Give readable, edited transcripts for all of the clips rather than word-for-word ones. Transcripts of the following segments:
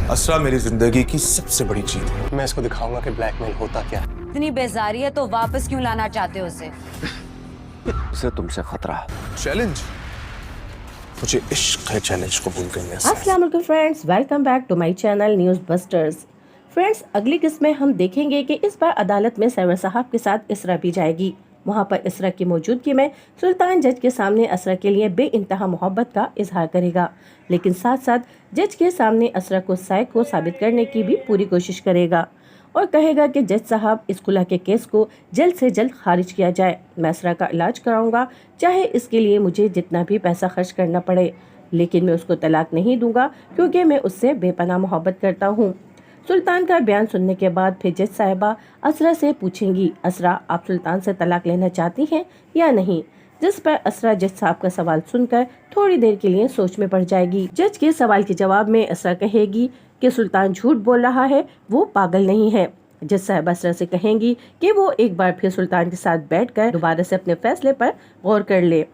असरा मेरी जिंदगी की सबसे बड़ी जीत है। मैं इसको दिखाऊंगा कि ब्लैकमेल होता क्या है। इतनी बेजारी है तो वापस क्यों लाना चाहते हो उसे? उसे तुमसे खतरा है। चैलेंज, मुझे इश्क है चैलेंज कबूल करने से। अस्सलाम वालेकुम friends, welcome back to my channel news busters. Friends, अगली किस्त में हम देखेंगे कि इस बार अदालत में सरवर साहब के साथ इसरा भी जाएगी। वहां पर इसरा की मौजूदगी में सुल्तान जज के सामने असरा के लिए बेइंतहा मोहब्बत का इजहार करेगा, लेकिन साथ साथ जज के सामने असरा को साइक को साबित करने की भी पूरी कोशिश करेगा और कहेगा कि जज साहब इस खुला के केस को जल्द से जल्द खारिज किया जाए। मैं असरा का इलाज कराऊंगा, चाहे इसके लिए मुझे जितना भी पैसा खर्च करना पड़े, लेकिन मैं उसको तलाक नहीं दूंगा क्योंकि मैं उससे बेपनाह मोहब्बत करता हूँ। सुल्तान का बयान सुनने के बाद फिर जज साहिबा असरा से पूछेंगी, असरा आप सुल्तान से तलाक लेना चाहती हैं या नहीं? जिस पर असरा जज साहब का सवाल सुनकर थोड़ी देर के लिए सोच में पड़ जाएगी। जज के सवाल के जवाब में असरा कहेगी कि सुल्तान झूठ बोल रहा है, वो पागल नहीं है। जज साहब असरा से कहेंगी कि वो एक बार फिर सुल्तान के साथ बैठकर दोबारा से अपने फैसले पर गौर कर ले।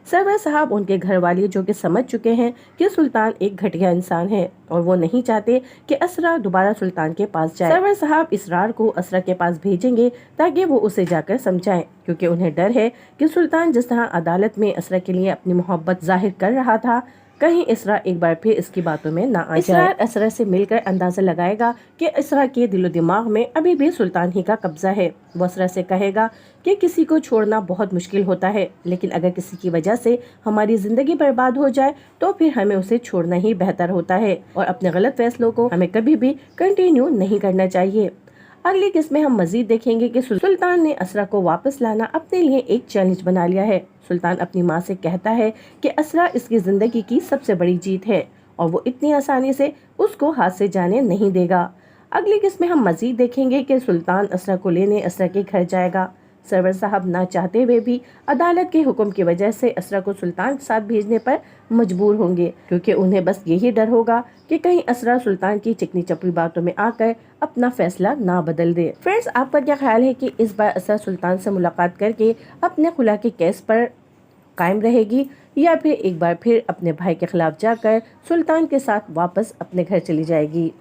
सरवर साहब उनके घर वाले जो कि समझ चुके हैं कि सुल्तान एक घटिया इंसान है और वो नहीं चाहते कि असरा दोबारा सुल्तान के पास जाए। सरवर साहब इसरार को असरा के पास भेजेंगे ताकि वो उसे जाकर समझाएं, क्योंकि उन्हें डर है कि सुल्तान जिस तरह अदालत में असरा के लिए अपनी मोहब्बत जाहिर कर रहा था, कहीं इसरा एक बार फिर इसकी बातों में ना आ जाए। असरा से मिलकर अंदाजा लगाएगा कि इसरा के दिलो दिमाग में अभी भी सुल्तान ही का कब्जा है। वो असरा से कहेगा कि किसी को छोड़ना बहुत मुश्किल होता है, लेकिन अगर किसी की वजह से हमारी जिंदगी बर्बाद हो जाए तो फिर हमें उसे छोड़ना ही बेहतर होता है और अपने गलत फैसलों को हमें कभी भी कंटिन्यू नहीं करना चाहिए। अगली किस्त में हम मजीद देखेंगे कि सुल्तान ने असरा को वापस लाना अपने लिए एक चैलेंज बना लिया है। सुल्तान अपनी माँ से कहता है कि असरा इसकी जिंदगी की सबसे बड़ी जीत है और वो इतनी आसानी से उसको हाथ से जाने नहीं देगा। अगली किस्त में हम मजीद देखेंगे कि सुल्तान असरा को लेने असरा के घर जाएगा। सरवर साहब ना चाहते हुए भी अदालत के हुक्म की वजह से असरा को सुल्तान के साथ भेजने पर मजबूर होंगे, क्योंकि उन्हें बस यही डर होगा कि कहीं असरा सुल्तान की चिकनी चपड़ी बातों में आकर अपना फैसला ना बदल दे। फ्रेंड्स, आपका क्या ख्याल है कि इस बार असरा सुल्तान से मुलाकात करके अपने खुला के केस पर कायम रहेगी या फिर एक बार फिर अपने भाई के खिलाफ जाकर सुल्तान के साथ वापस अपने घर चली जाएगी?